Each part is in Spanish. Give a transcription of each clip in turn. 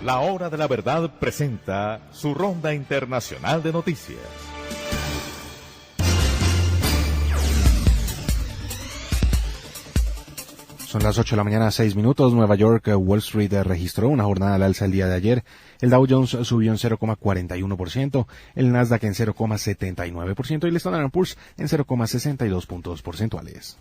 La Hora de la Verdad presenta su ronda internacional de noticias. Son las 8 de la mañana, 6 minutos. Nueva York, Wall Street registró una jornada al alza el día de ayer. El Dow Jones subió en 0,41%, el Nasdaq en 0,79% y el Standard & Poor's en 0,62 puntos porcentuales.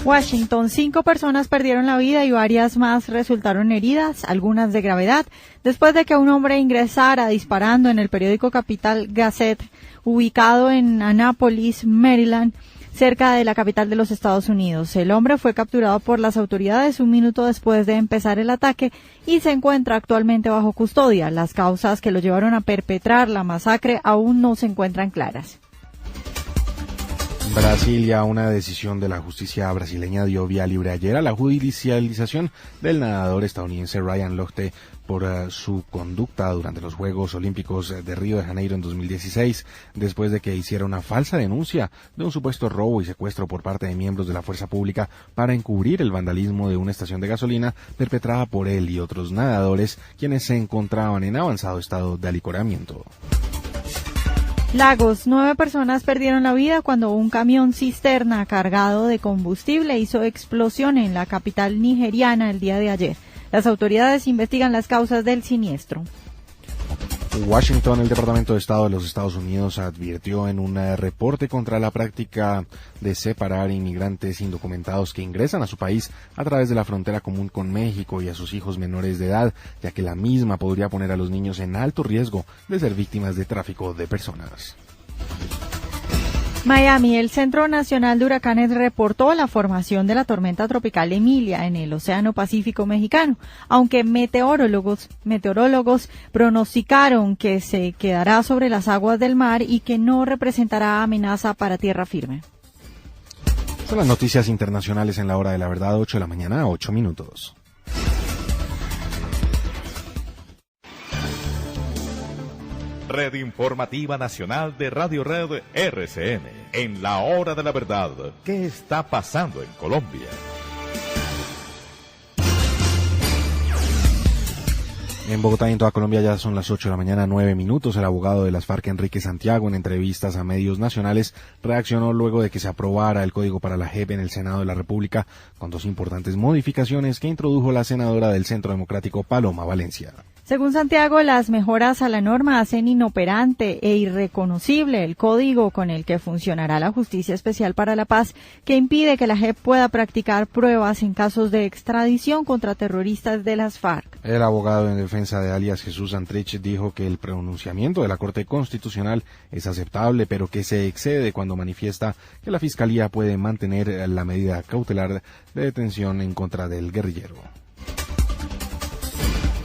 Washington, 5 personas perdieron la vida y varias más resultaron heridas, algunas de gravedad, después de que un hombre ingresara disparando en el periódico Capital Gazette, ubicado en Annapolis, Maryland, cerca de la capital de los Estados Unidos. El hombre fue capturado por las autoridades un minuto después de empezar el ataque y se encuentra actualmente bajo custodia. Las causas que lo llevaron a perpetrar la masacre aún no se encuentran claras. Brasilia, una decisión de la justicia brasileña dio vía libre ayer a la judicialización del nadador estadounidense Ryan Lochte por su conducta durante los Juegos Olímpicos de Río de Janeiro en 2016, después de que hiciera una falsa denuncia de un supuesto robo y secuestro por parte de miembros de la fuerza pública para encubrir el vandalismo de una estación de gasolina perpetrada por él y otros nadadores, quienes se encontraban en avanzado estado de alicoramiento. Lagos, 9 personas perdieron la vida cuando un camión cisterna cargado de combustible hizo explosión en la capital nigeriana el día de ayer. Las autoridades investigan las causas del siniestro. Washington, el Departamento de Estado de los Estados Unidos advirtió en un reporte contra la práctica de separar inmigrantes indocumentados que ingresan a su país a través de la frontera común con México y a sus hijos menores de edad, ya que la misma podría poner a los niños en alto riesgo de ser víctimas de tráfico de personas. Miami, el Centro Nacional de Huracanes reportó la formación de la tormenta tropical Emilia en el Océano Pacífico mexicano, aunque meteorólogos pronosticaron que se quedará sobre las aguas del mar y que no representará amenaza para tierra firme. Son las noticias internacionales en la hora de la verdad, 8 de la mañana, 8 minutos. Red Informativa Nacional de Radio Red RCN. En la Hora de la Verdad, ¿qué está pasando en Colombia? En Bogotá y en toda Colombia ya son las 8 de la mañana, 9 minutos. El abogado de las FARC, Enrique Santiago, en entrevistas a medios nacionales, reaccionó luego de que se aprobara el Código para la JEP en el Senado de la República, con 2 importantes modificaciones que introdujo la senadora del Centro Democrático, Paloma Valencia. Según Santiago, las mejoras a la norma hacen inoperante e irreconocible el código con el que funcionará la Justicia Especial para la Paz, que impide que la JEP pueda practicar pruebas en casos de extradición contra terroristas de las FARC. El abogado en defensa de alias Jesús Antrich dijo que el pronunciamiento de la Corte Constitucional es aceptable, pero que se excede cuando manifiesta que la Fiscalía puede mantener la medida cautelar de detención en contra del guerrillero.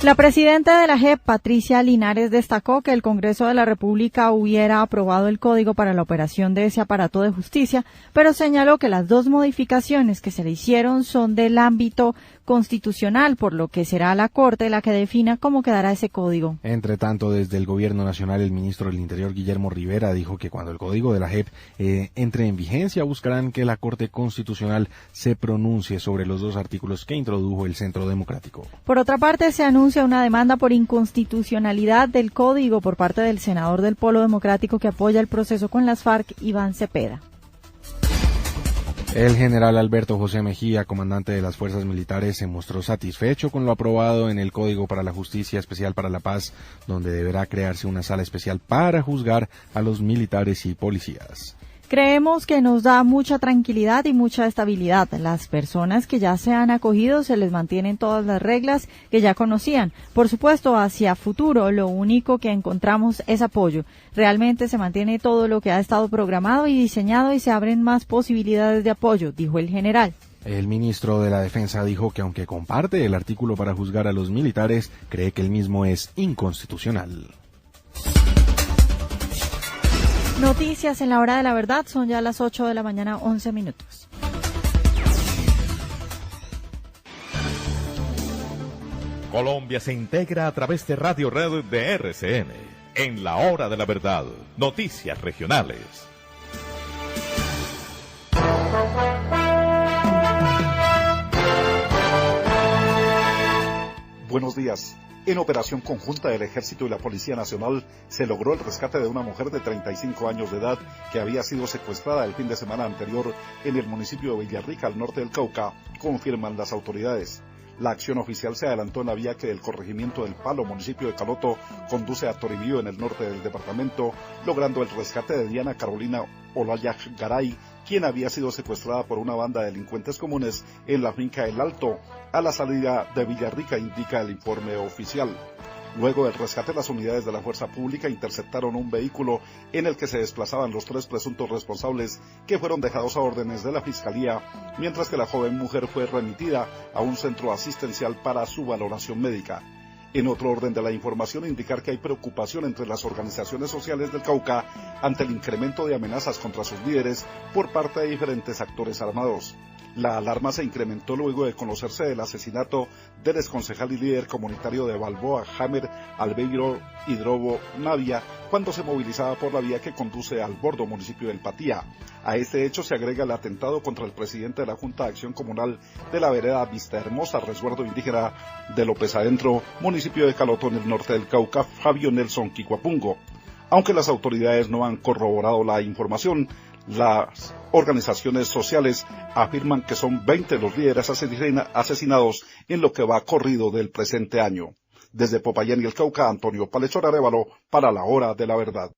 La presidenta de la JEP, Patricia Linares, destacó que el Congreso de la República hubiera aprobado el código para la operación de ese aparato de justicia, pero señaló que las 2 modificaciones que se le hicieron son del ámbito constitucional, por lo que será la Corte la que defina cómo quedará ese código. Entre tanto, desde el Gobierno Nacional, el ministro del Interior, Guillermo Rivera, dijo que cuando el código de la JEP entre en vigencia, buscarán que la Corte Constitucional se pronuncie sobre los 2 artículos que introdujo el Centro Democrático. Por otra parte, se anuncia una demanda por inconstitucionalidad del código por parte del senador del Polo Democrático que apoya el proceso con las FARC, Iván Cepeda. El general Alberto José Mejía, comandante de las fuerzas militares, se mostró satisfecho con lo aprobado en el Código para la Justicia Especial para la Paz, donde deberá crearse una sala especial para juzgar a los militares y policías. Creemos que nos da mucha tranquilidad y mucha estabilidad. Las personas que ya se han acogido se les mantienen todas las reglas que ya conocían. Por supuesto, hacia futuro lo único que encontramos es apoyo. Realmente se mantiene todo lo que ha estado programado y diseñado y se abren más posibilidades de apoyo, dijo el general. El ministro de la Defensa dijo que aunque comparte el artículo para juzgar a los militares, cree que el mismo es inconstitucional. Noticias en la hora de la verdad, son ya las 8 de la mañana, 11 minutos. Colombia se integra a través de Radio Red de RCN. En la Hora de la Verdad, noticias regionales. Buenos días. En operación conjunta del Ejército y la Policía Nacional se logró el rescate de una mujer de 35 años de edad que había sido secuestrada el fin de semana anterior en el municipio de Villarrica, al norte del Cauca, confirman las autoridades. La acción oficial se adelantó en la vía que del corregimiento del Palo, municipio de Caloto, conduce a Toribío, en el norte del departamento, logrando el rescate de Diana Carolina Olaya Garay, quien había sido secuestrada por una banda de delincuentes comunes en la finca El Alto, a la salida de Villarrica, indica el informe oficial. Luego del rescate, las unidades de la fuerza pública interceptaron un vehículo en el que se desplazaban los 3 presuntos responsables, que fueron dejados a órdenes de la Fiscalía, mientras que la joven mujer fue remitida a un centro asistencial para su valoración médica. En otro orden de la información, indicar que hay preocupación entre las organizaciones sociales del Cauca ante el incremento de amenazas contra sus líderes por parte de diferentes actores armados. La alarma se incrementó luego de conocerse del asesinato del exconcejal y líder comunitario de Balboa, Jamer Albeiro Hidrobo Navia, cuando se movilizaba por la vía que conduce al Bordo, municipio del Patía. A este hecho se agrega el atentado contra el presidente de la Junta de Acción Comunal de la vereda Vista Hermosa, resguardo indígena de López Adentro, municipio de Caloto, en el norte del Cauca, Fabio Nelson Quicuapungo. Aunque las autoridades no han corroborado la información, las organizaciones sociales afirman que son 20 los líderes asesinados en lo que va corrido del presente año. Desde Popayán y el Cauca, Antonio Palechor Arévalo, para la Hora de la Verdad.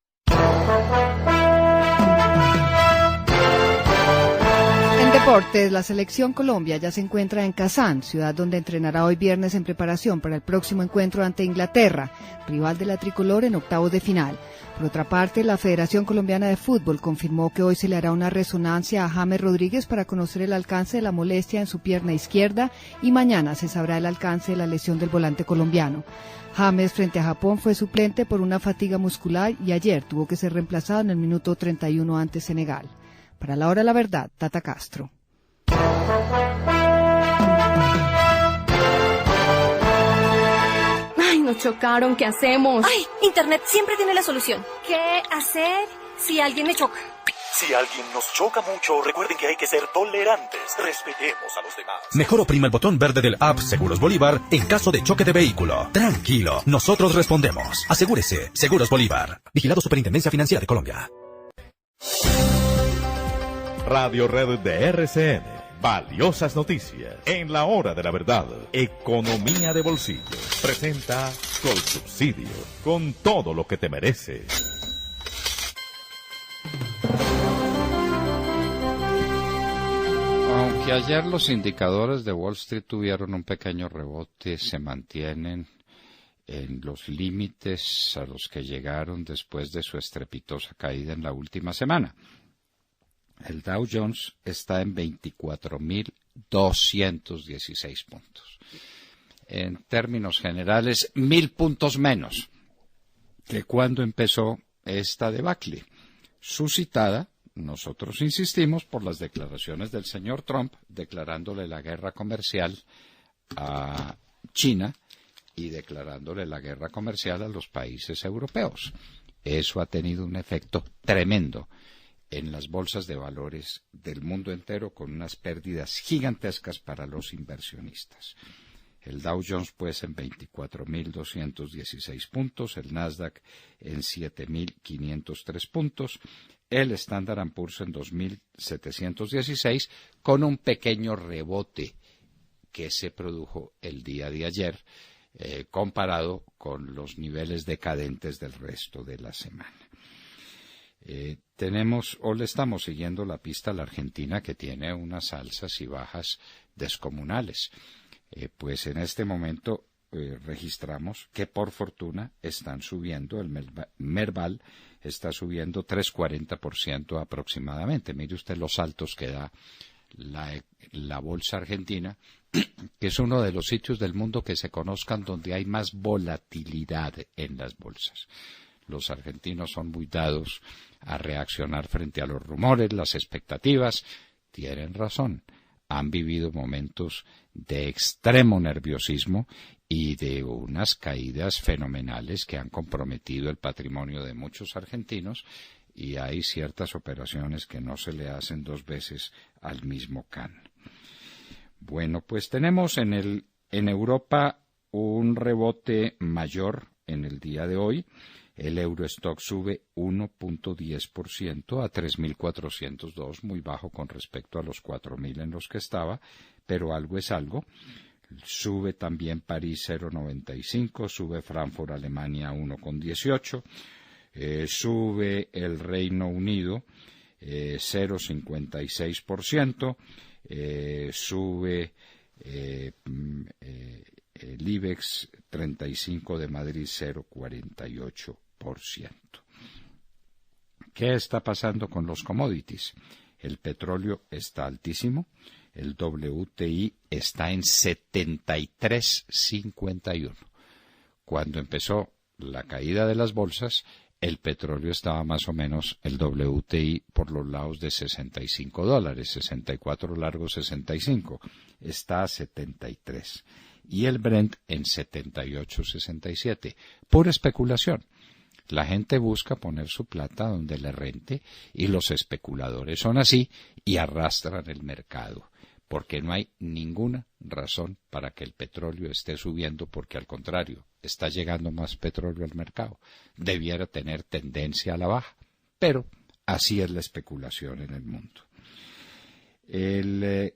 En deportes, la selección Colombia ya se encuentra en Kazán, ciudad donde entrenará hoy viernes en preparación para el próximo encuentro ante Inglaterra, rival de la tricolor en octavos de final. Por otra parte, la Federación Colombiana de Fútbol confirmó que hoy se le hará una resonancia a James Rodríguez para conocer el alcance de la molestia en su pierna izquierda y mañana se sabrá el alcance de la lesión del volante colombiano. James frente a Japón fue suplente por una fatiga muscular y ayer tuvo que ser reemplazado en el minuto 31 ante Senegal. Para la Hora de la Verdad, Tata Castro. Nos chocaron, ¿qué hacemos? ¡Ay! Internet siempre tiene la solución. ¿Qué hacer si alguien me choca? Si alguien nos choca mucho, recuerden que hay que ser tolerantes. Respetemos a los demás. Mejor oprima el botón verde del app Seguros Bolívar en caso de choque de vehículo. Tranquilo, nosotros respondemos. Asegúrese, Seguros Bolívar. Vigilado Superintendencia Financiera de Colombia. Radio Red de RCN. Valiosas noticias en la Hora de la Verdad. Economía de bolsillo. Presenta Colsubsidio, con todo lo que te merece. Aunque ayer los indicadores de Wall Street tuvieron un pequeño rebote, se mantienen en los límites a los que llegaron después de su estrepitosa caída en la última semana. El Dow Jones está en 24.216 puntos. En términos generales, 1.000 puntos menos que cuando empezó esta debacle, suscitada, nosotros insistimos, por las declaraciones del señor Trump, declarándole la guerra comercial a China y declarándole la guerra comercial a los países europeos. Eso ha tenido un efecto tremendo en las bolsas de valores del mundo entero, con unas pérdidas gigantescas para los inversionistas. El Dow Jones pues en 24.216 puntos, el Nasdaq en 7.503 puntos, el Standard & Poor's en 2.716, con un pequeño rebote que se produjo el día de ayer, comparado con los niveles decadentes del resto de la semana. Le estamos siguiendo la pista a la Argentina, que tiene unas alzas y bajas descomunales. Pues en este momento registramos que por fortuna están subiendo, el Merval está subiendo 3,40% aproximadamente. Mire usted los saltos que da la bolsa argentina, que es uno de los sitios del mundo que se conozcan donde hay más volatilidad en las bolsas. Los argentinos son muy dados a reaccionar frente a los rumores, las expectativas. Tienen razón. Han vivido momentos de extremo nerviosismo y de unas caídas fenomenales que han comprometido el patrimonio de muchos argentinos, y hay ciertas operaciones que no se le hacen dos veces al mismo can. Bueno, pues tenemos en Europa un rebote mayor en el día de hoy. El Eurostock sube 1.10% a 3.402, muy bajo con respecto a los 4.000 en los que estaba, pero algo es algo. Sube también París 0.95, sube Frankfurt, Alemania 1.18, sube el Reino Unido 0.56%, sube el IBEX 35 de Madrid 0.48%. ¿Qué está pasando con los commodities? El petróleo está altísimo, el WTI está en 73.51. Cuando empezó la caída de las bolsas, el petróleo estaba más o menos, el WTI, por los lados de $65, 64 largos 65, está a 73. Y el Brent en 78.67, por especulación. La gente busca poner su plata donde le rente y los especuladores son así y arrastran el mercado, porque no hay ninguna razón para que el petróleo esté subiendo, porque al contrario, está llegando más petróleo al mercado. Debiera tener tendencia a la baja, pero así es la especulación en el mundo. El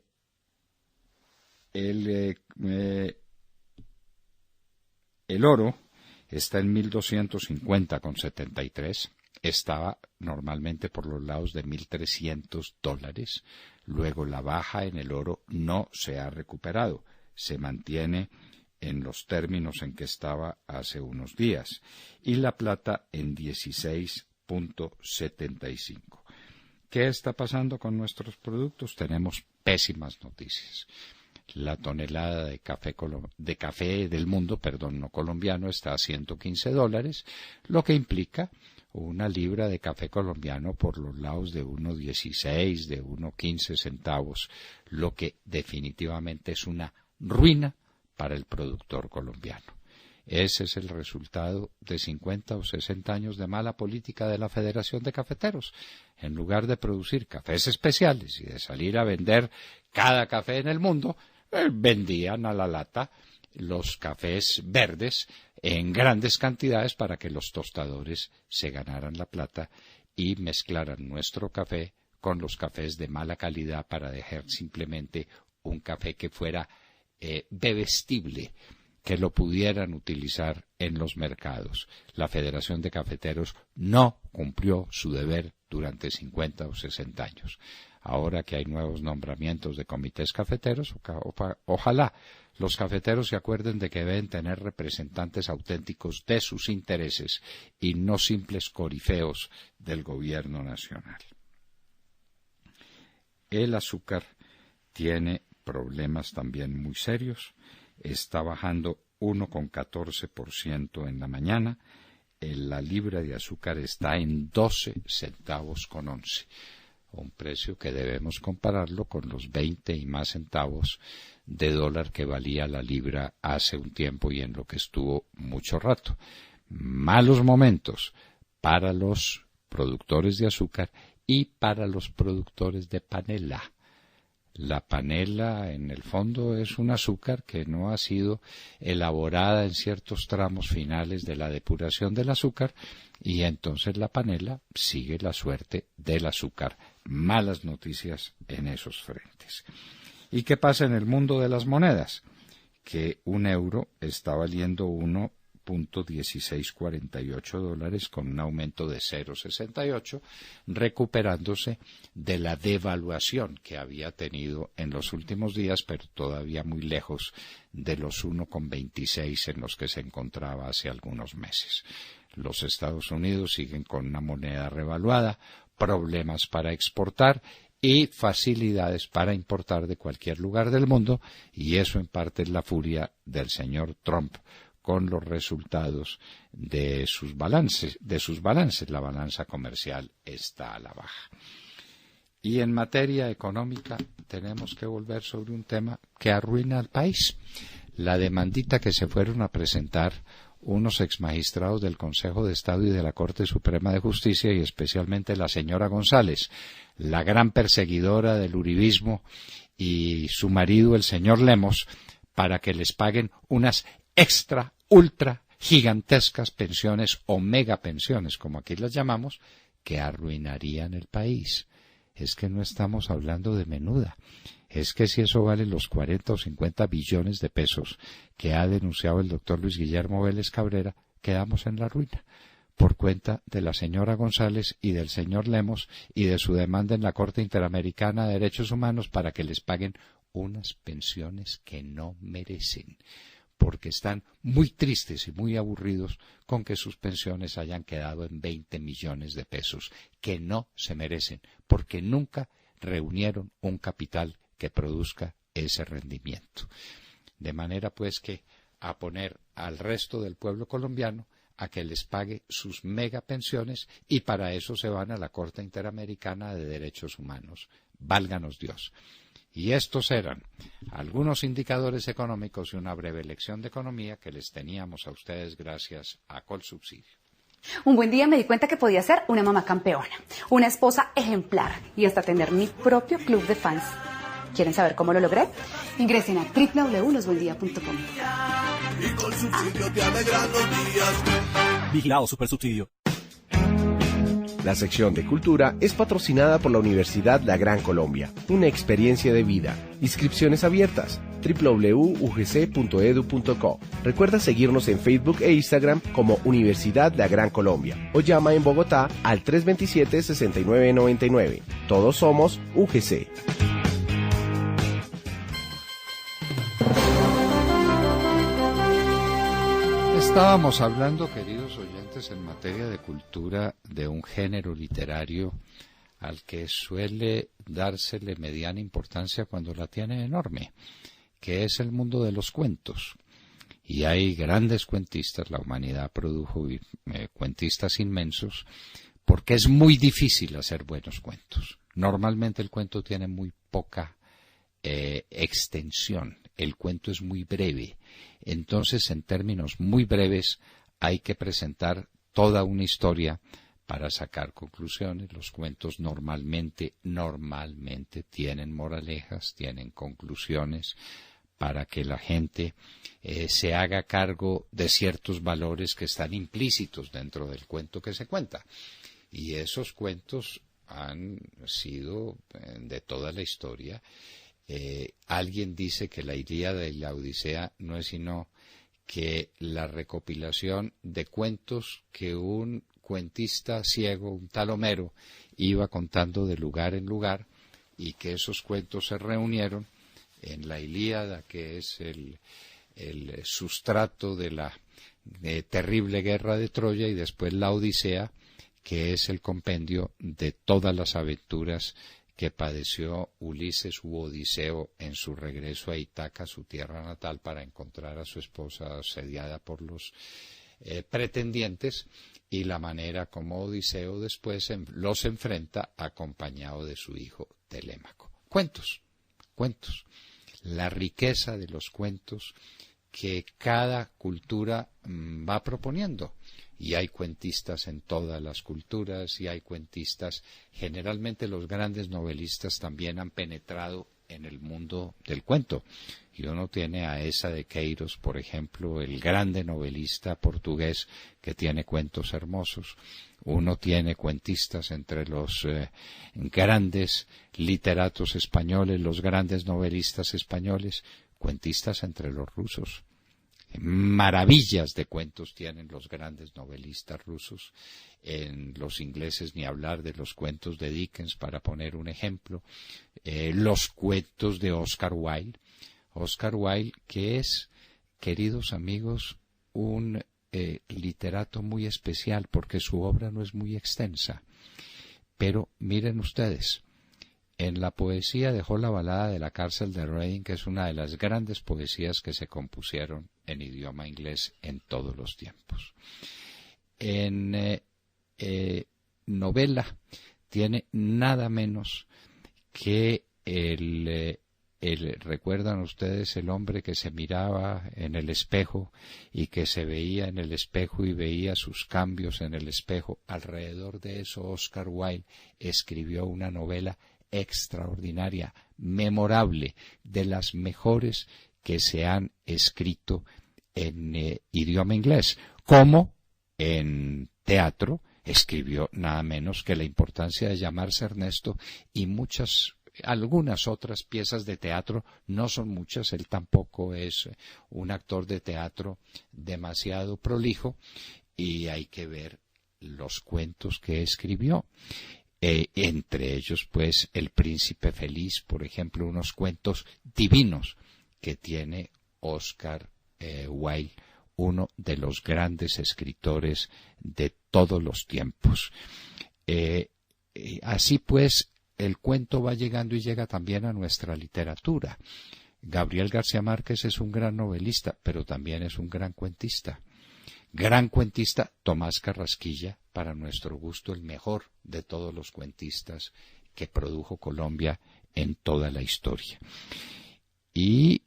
oro está en 1.250,73, estaba normalmente por los lados de $1.300, luego la baja en el oro no se ha recuperado, se mantiene en los términos en que estaba hace unos días, y la plata en 16.75. ¿Qué está pasando con nuestros productos? Tenemos pésimas noticias. La tonelada de café del mundo, no colombiano, está a $115, lo que implica una libra de café colombiano por los lados de 1.16, de 1.15 centavos, lo que definitivamente es una ruina para el productor colombiano. Ese es el resultado de 50 o 60 años de mala política de la Federación de Cafeteros. En lugar de producir cafés especiales y de salir a vender cada café en el mundo, vendían a la lata los cafés verdes en grandes cantidades para que los tostadores se ganaran la plata y mezclaran nuestro café con los cafés de mala calidad para dejar simplemente un café que fuera bebestible, que lo pudieran utilizar en los mercados. La Federación de Cafeteros no cumplió su deber durante 50 o 60 años. Ahora que hay nuevos nombramientos de comités cafeteros, ojalá los cafeteros se acuerden de que deben tener representantes auténticos de sus intereses y no simples corifeos del gobierno nacional. El azúcar tiene problemas también muy serios. Está bajando 1,14% en la mañana. La libra de azúcar está en 12 centavos con 11. Un precio que debemos compararlo con los 20 y más centavos de dólar que valía la libra hace un tiempo y en lo que estuvo mucho rato. Malos momentos para los productores de azúcar y para los productores de panela. La panela, en el fondo, es un azúcar que no ha sido elaborada en ciertos tramos finales de la depuración del azúcar y entonces la panela sigue la suerte del azúcar. Malas noticias en esos frentes. ¿Y qué pasa en el mundo de las monedas? Que un euro está valiendo $1.1648 con un aumento de 0.68, recuperándose de la devaluación que había tenido en los últimos días, pero todavía muy lejos de los 1.26 en los que se encontraba hace algunos meses. Los Estados Unidos siguen con una moneda revaluada, problemas para exportar y facilidades para importar de cualquier lugar del mundo, y eso en parte es la furia del señor Trump con los resultados de sus balances. La balanza comercial está a la baja. Y en materia económica tenemos que volver sobre un tema que arruina al país. La demandita que se fueron a presentar unos exmagistrados del Consejo de Estado y de la Corte Suprema de Justicia, y especialmente la señora González, la gran perseguidora del uribismo, y su marido, el señor Lemos, para que les paguen unas extra, ultra, gigantescas pensiones o megapensiones, como aquí las llamamos, que arruinarían el país. Es que no estamos hablando de menuda. Es que si eso vale los 40 o 50 billones de pesos que ha denunciado el doctor Luis Guillermo Vélez Cabrera, quedamos en la ruina, por cuenta de la señora González y del señor Lemos y de su demanda en la Corte Interamericana de Derechos Humanos para que les paguen unas pensiones que no merecen, porque están muy tristes y muy aburridos con que sus pensiones hayan quedado en 20 millones de pesos, que no se merecen, porque nunca reunieron un capital que produzca ese rendimiento. De manera pues que a poner al resto del pueblo colombiano a que les pague sus megapensiones, y para eso se van a la Corte Interamericana de Derechos Humanos. Válganos Dios. Y estos eran algunos indicadores económicos y una breve lección de economía que les teníamos a ustedes gracias a Colsubsidio. Un buen día me di cuenta que podía ser una mamá campeona, una esposa ejemplar y hasta tener mi propio club de fans. ¿Quieren saber cómo lo logré? Ingresen a www.losbuendia.com. Y Colsubsidio te alegra los días. Vigilado Supersubsidio. La sección de Cultura es patrocinada por la Universidad La Gran Colombia, una experiencia de vida. Inscripciones abiertas. www.ugc.edu.co. Recuerda seguirnos en Facebook e Instagram como Universidad La Gran Colombia o llama en Bogotá al 327-6999. Todos somos UGC. Estábamos hablando, queridos oyentes, en materia de cultura, de un género literario al que suele dársele mediana importancia cuando la tiene enorme, que es el mundo de los cuentos. Y hay grandes cuentistas, la humanidad produjo cuentistas inmensos, porque es muy difícil hacer buenos cuentos. Normalmente el cuento tiene muy poca extensión, el cuento es muy breve. Entonces, en términos muy breves, hay que presentar toda una historia para sacar conclusiones. Los cuentos normalmente tienen moralejas, tienen conclusiones, para que la gente se haga cargo de ciertos valores que están implícitos dentro del cuento que se cuenta. Y esos cuentos han sido de toda la historia. Alguien dice que la Ilíada y la Odisea no es sino que la recopilación de cuentos que un cuentista ciego, un tal Homero, iba contando de lugar en lugar, y que esos cuentos se reunieron en la Ilíada, que es el sustrato de la terrible guerra de Troya, y después la Odisea, que es el compendio de todas las aventuras que padeció Ulises u Odiseo en su regreso a Ítaca, su tierra natal, para encontrar a su esposa asediada por los pretendientes, y la manera como Odiseo después los enfrenta acompañado de su hijo Telémaco. Cuentos. La riqueza de los cuentos que cada cultura va proponiendo. Y hay cuentistas en todas las culturas, y hay cuentistas, generalmente los grandes novelistas también han penetrado en el mundo del cuento. Y uno tiene a Essa de Queiroz, por ejemplo, el grande novelista portugués que tiene cuentos hermosos. Uno tiene cuentistas entre los grandes literatos españoles, los grandes novelistas españoles, cuentistas entre los rusos. Maravillas de cuentos tienen los grandes novelistas rusos. En los ingleses ni hablar de los cuentos de Dickens, para poner un ejemplo. Los cuentos de Oscar Wilde. Oscar Wilde, que es, queridos amigos, un literato muy especial, porque su obra no es muy extensa. Pero miren ustedes, en la poesía dejó la balada de la cárcel de Reading, que es una de las grandes poesías que se compusieron en idioma inglés en todos los tiempos. En novela tiene nada menos que ¿recuerdan ustedes el hombre que se miraba en el espejo y que se veía en el espejo y veía sus cambios en el espejo? Alrededor de eso, Oscar Wilde escribió una novela extraordinaria, memorable, de las mejores que se han escrito en idioma inglés, como en teatro escribió nada menos que La importancia de llamarse Ernesto y algunas otras piezas de teatro, no son muchas, él tampoco es un actor de teatro demasiado prolijo, y hay que ver los cuentos que escribió. Entre ellos, pues, El Príncipe Feliz, por ejemplo, unos cuentos divinos que tiene Oscar Wilde, uno de los grandes escritores de todos los tiempos. Así pues, el cuento va llegando y llega también a nuestra literatura. Gabriel García Márquez es un gran novelista, pero también es un gran cuentista. Gran cuentista Tomás Carrasquilla, para nuestro gusto el mejor de todos los cuentistas que produjo Colombia en toda la historia. Y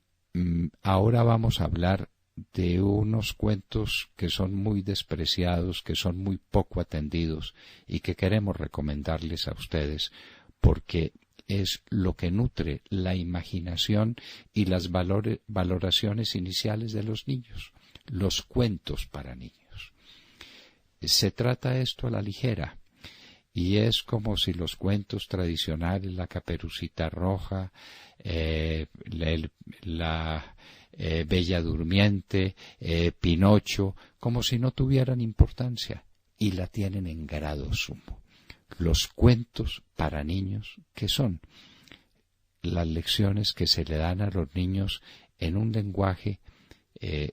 ahora vamos a hablar de unos cuentos que son muy despreciados, que son muy poco atendidos y que queremos recomendarles a ustedes porque es lo que nutre la imaginación y las valoraciones iniciales de los niños, los cuentos para niños. Se trata esto a la ligera y es como si los cuentos tradicionales, la Caperucita Roja, la Bella Durmiente, Pinocho, como si no tuvieran importancia, y la tienen en grado sumo. Los cuentos para niños, que son las lecciones que se le dan a los niños en un lenguaje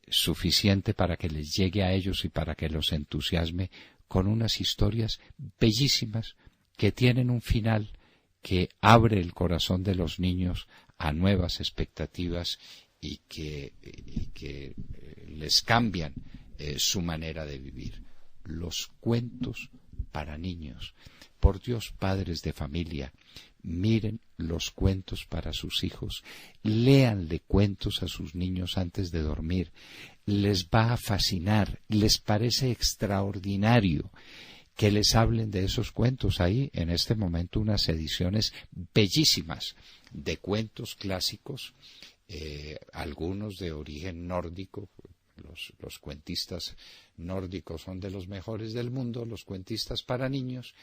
suficiente para que les llegue a ellos y para que los entusiasme, con unas historias bellísimas que tienen un final que abre el corazón de los niños a nuevas expectativas y que les cambian su manera de vivir. Los cuentos para niños. Por Dios, padres de familia, miren los cuentos para sus hijos, léanle cuentos a sus niños antes de dormir, les va a fascinar, les parece extraordinario que les hablen de esos cuentos. Hay en este momento unas ediciones bellísimas de cuentos clásicos, algunos de origen nórdico. Los cuentistas nórdicos son de los mejores del mundo, los cuentistas para niños,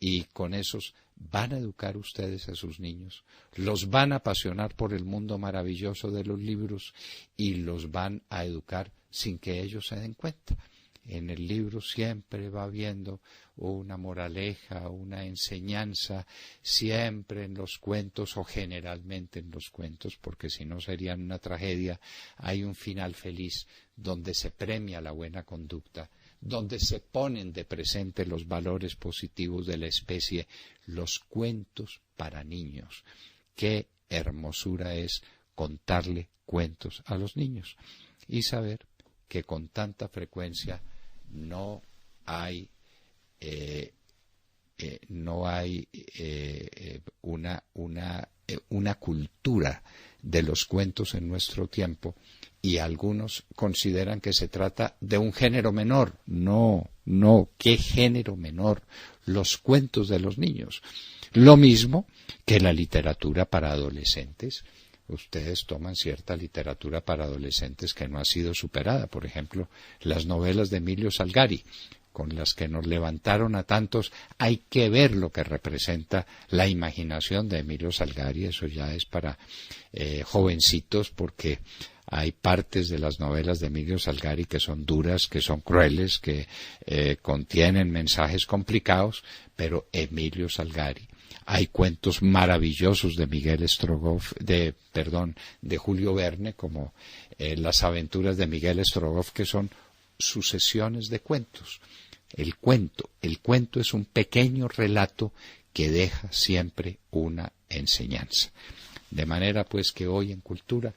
y con esos van a educar ustedes a sus niños, los van a apasionar por el mundo maravilloso de los libros y los van a educar sin que ellos se den cuenta. En el libro siempre va habiendo una moraleja, una enseñanza, siempre en los cuentos o generalmente en los cuentos, porque si no serían una tragedia, hay un final feliz donde se premia la buena conducta, donde se ponen de presente los valores positivos de la especie, los cuentos para niños. Qué hermosura es contarle cuentos a los niños y saber que con tanta frecuencia no hay una cultura de los cuentos en nuestro tiempo, y algunos consideran que se trata de un género menor. No, ¿qué género menor? Los cuentos de los niños. Lo mismo que la literatura para adolescentes. Ustedes toman cierta literatura para adolescentes que no ha sido superada. Por ejemplo, las novelas de Emilio Salgari, con las que nos levantaron a tantos. Hay que ver lo que representa la imaginación de Emilio Salgari. Eso ya es para jovencitos, porque hay partes de las novelas de Emilio Salgari que son duras, que son crueles, que contienen mensajes complicados, pero Emilio Salgari. Hay cuentos maravillosos de de Julio Verne, como Las aventuras de Miguel Strogoff, que son sucesiones de cuentos. El cuento es un pequeño relato que deja siempre una enseñanza. De manera pues que hoy en Cultura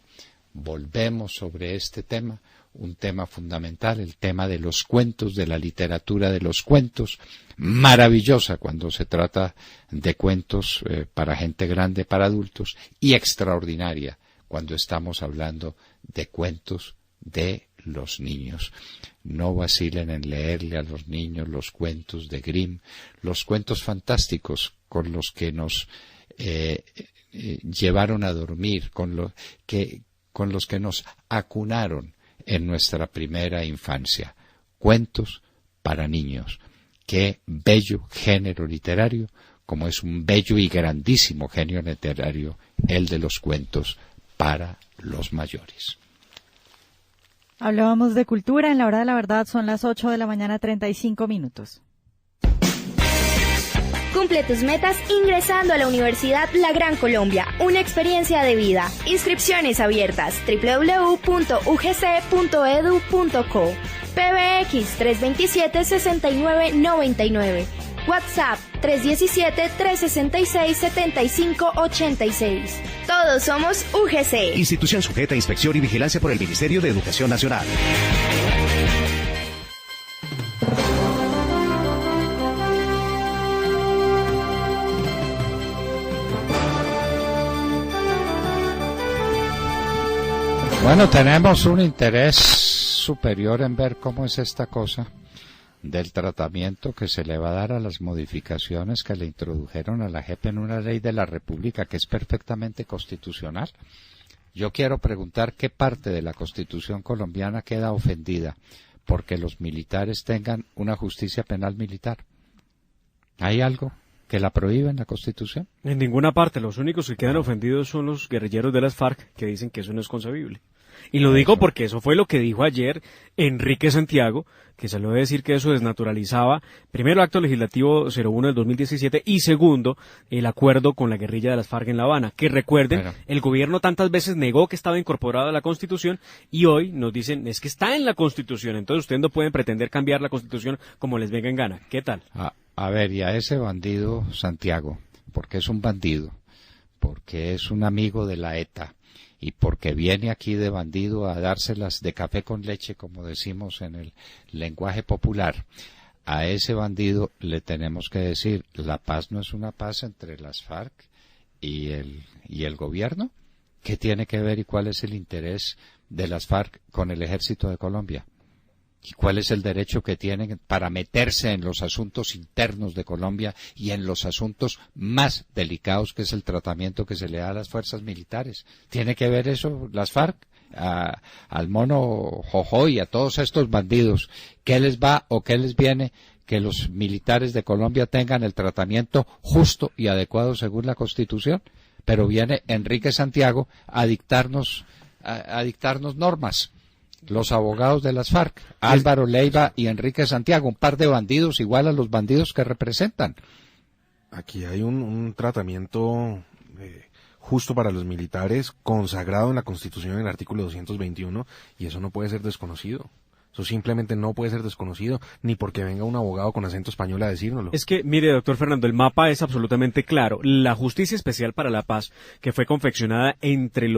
volvemos sobre este tema, un tema fundamental, el tema de los cuentos, de la literatura de los cuentos, maravillosa cuando se trata de cuentos para gente grande, para adultos, y extraordinaria cuando estamos hablando de cuentos de los niños. No vacilen en leerle a los niños los cuentos de Grimm, los cuentos fantásticos con los que nos llevaron a dormir, con los que nos acunaron en nuestra primera infancia. Cuentos para niños. Qué bello género literario, como es un bello y grandísimo género literario el de los cuentos para los mayores. Hablábamos de cultura, en la hora de la verdad son las 8 de la mañana 35 minutos. Cumple tus metas ingresando a la Universidad La Gran Colombia, una experiencia de vida. Inscripciones abiertas, www.ugc.edu.co. PBX 327-6999. WhatsApp 317-366-7586. Todos somos UGC. Institución sujeta a inspección y vigilancia por el Ministerio de Educación Nacional. Bueno, tenemos un interés superior en ver cómo es esta cosa del tratamiento que se le va a dar a las modificaciones que le introdujeron a la JEP en una ley de la República que es perfectamente constitucional. Yo quiero preguntar qué parte de la Constitución colombiana queda ofendida porque los militares tengan una justicia penal militar. ¿Hay algo que la prohíbe en la Constitución? En ninguna parte. Los únicos que quedan ofendidos son los guerrilleros de las FARC, que dicen que eso no es concebible. Y lo digo porque eso fue lo que dijo ayer Enrique Santiago, que salió a decir que eso desnaturalizaba, primero, el acto legislativo 01 del 2017 y segundo, el acuerdo con la guerrilla de las FARC en La Habana, que recuerden, el gobierno tantas veces negó que estaba incorporado a la Constitución y hoy nos dicen, es que está en la Constitución, entonces ustedes no pueden pretender cambiar la Constitución como les venga en gana. ¿Qué tal? A ver, y a ese bandido Santiago, porque es un bandido, porque es un amigo de la ETA, y porque viene aquí de bandido a dárselas de café con leche, como decimos en el lenguaje popular, a ese bandido le tenemos que decir, la paz no es una paz entre las FARC y el gobierno. ¿Qué tiene que ver y cuál es el interés de las FARC con el Ejército de Colombia? ¿Y cuál es el derecho que tienen para meterse en los asuntos internos de Colombia y en los asuntos más delicados, que es el tratamiento que se le da a las fuerzas militares? ¿Tiene que ver eso las FARC? Al mono Jojoy y a todos estos bandidos, ¿qué les va o qué les viene que los militares de Colombia tengan el tratamiento justo y adecuado según la Constitución? Pero viene Enrique Santiago a dictarnos normas. Los abogados de las FARC, Álvaro Leiva y Enrique Santiago, un par de bandidos igual a los bandidos que representan. Aquí hay un tratamiento justo para los militares, consagrado en la Constitución en el artículo 221, y eso no puede ser desconocido. Eso simplemente no puede ser desconocido, ni porque venga un abogado con acento español a decírnoslo. Es que, mire, doctor Fernando, el mapa es absolutamente claro. La Justicia Especial para la Paz, que fue confeccionada entre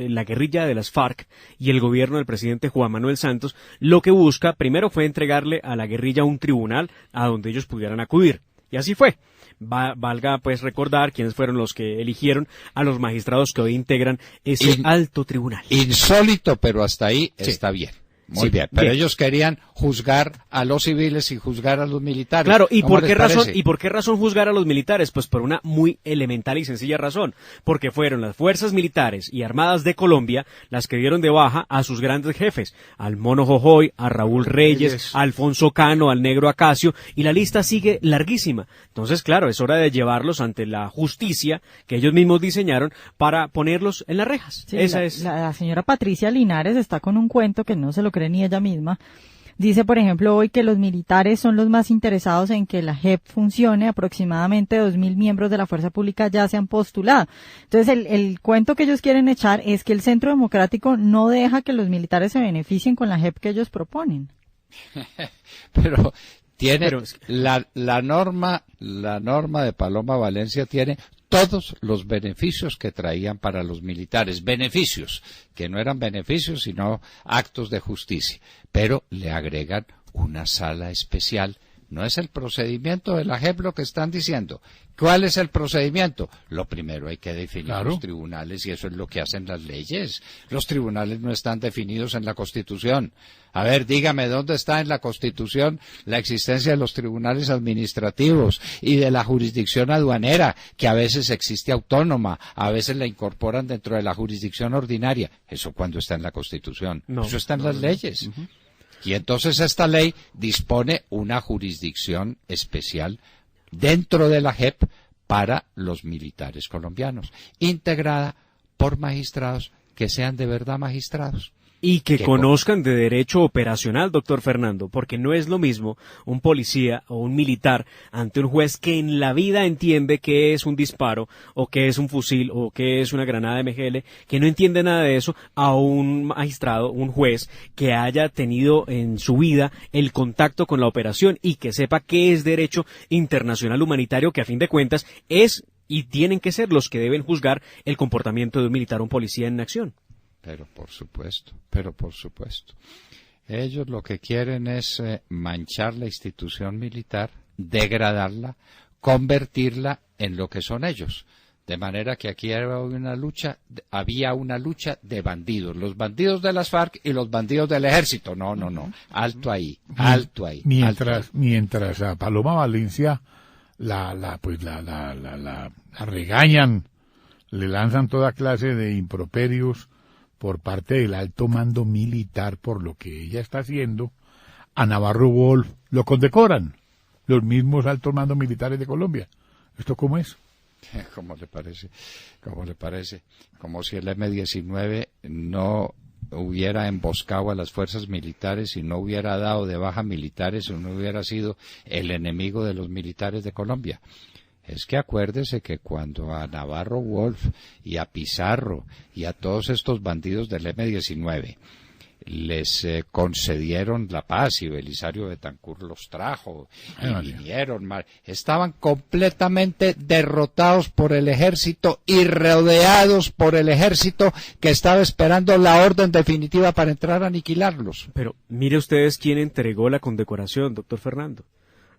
la guerrilla de las FARC y el gobierno del presidente Juan Manuel Santos, lo que busca, primero, fue entregarle a la guerrilla un tribunal a donde ellos pudieran acudir. Y así fue. Valga pues recordar quiénes fueron los que eligieron a los magistrados que hoy integran ese alto tribunal. Insólito, pero hasta ahí está bien. Muy bien, pero ellos querían juzgar a los civiles y juzgar a los militares. Claro, ¿y por qué razón juzgar a los militares? Pues por una muy elemental y sencilla razón, porque fueron las fuerzas militares y armadas de Colombia las que dieron de baja a sus grandes jefes, al Mono Jojoy, a Raúl Reyes, a Alfonso Cano, al Negro Acacio, y la lista sigue larguísima. Entonces, claro, es hora de llevarlos ante la justicia que ellos mismos diseñaron para ponerlos en las rejas. Sí, Esa es. La señora Patricia Linares está con un cuento que no se lo cree ni ella misma. Dice, por ejemplo, hoy que los militares son los más interesados en que la JEP funcione. Aproximadamente 2.000 miembros de la fuerza pública ya se han postulado. Entonces, el cuento que ellos quieren echar es que el Centro Democrático no deja que los militares se beneficien con la JEP que ellos proponen. Pero la norma de Paloma Valencia tiene todos los beneficios que traían para los militares, beneficios que no eran beneficios sino actos de justicia, pero le agregan una sala especial No es el procedimiento de la JEP lo que están diciendo. ¿Cuál es el procedimiento? Lo primero hay que definir los tribunales y eso es lo que hacen las leyes. Los tribunales no están definidos en la Constitución. A ver, dígame dónde está en la Constitución la existencia de los tribunales administrativos y de la jurisdicción aduanera, que a veces existe autónoma, a veces la incorporan dentro de la jurisdicción ordinaria. ¿Eso cuándo está en la Constitución? No, eso está en las leyes. Y entonces esta ley dispone una jurisdicción especial dentro de la JEP para los militares colombianos, integrada por magistrados que sean de verdad magistrados. Y que conozcan de derecho operacional, doctor Fernando, porque no es lo mismo un policía o un militar ante un juez que en la vida entiende qué es un disparo, o qué es un fusil, o qué es una granada MGL, que no entiende nada de eso, a un magistrado, un juez, que haya tenido en su vida el contacto con la operación y que sepa qué es derecho internacional humanitario, que a fin de cuentas es y tienen que ser los que deben juzgar el comportamiento de un militar o un policía en acción. Pero por supuesto. Ellos lo que quieren es manchar la institución militar, degradarla, convertirla en lo que son ellos. De manera que aquí había una lucha de bandidos, los bandidos de las FARC y los bandidos del ejército. No, alto ahí. Mientras a Paloma Valencia la regañan, le lanzan toda clase de improperios por parte del alto mando militar por lo que ella está haciendo, a Navarro Wolf lo condecoran los mismos altos mandos militares de Colombia. ¿Esto cómo es? ¿Cómo le parece? Como si el M-19 no hubiera emboscado a las fuerzas militares y no hubiera dado de baja militares o no hubiera sido el enemigo de los militares de Colombia. Es que acuérdese que cuando a Navarro Wolf y a Pizarro y a todos estos bandidos del M-19 les concedieron la paz y Belisario Betancur los trajo y vinieron, estaban completamente derrotados por el ejército y rodeados por el ejército que estaba esperando la orden definitiva para entrar a aniquilarlos. Pero mire ustedes quién entregó la condecoración, doctor Fernando.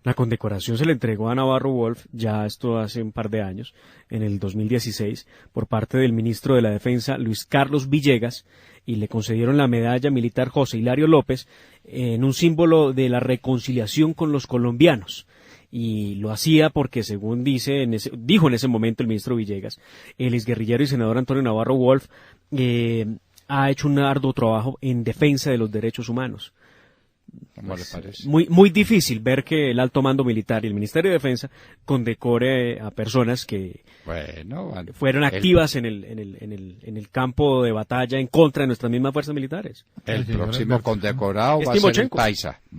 La condecoración se le entregó a Navarro Wolf, ya esto hace un par de años, en el 2016, por parte del ministro de la Defensa, Luis Carlos Villegas, y le concedieron la medalla militar José Hilario López en un símbolo de la reconciliación con los colombianos. Y lo hacía porque, según dijo en ese momento el ministro Villegas, el exguerrillero y senador Antonio Navarro Wolf ha hecho un arduo trabajo en defensa de los derechos humanos. ¿Cómo le parece? Muy difícil ver que el alto mando militar y el Ministerio de Defensa condecore a personas que fueron activas en el campo de batalla en contra de nuestras mismas fuerzas militares. El próximo condecorado va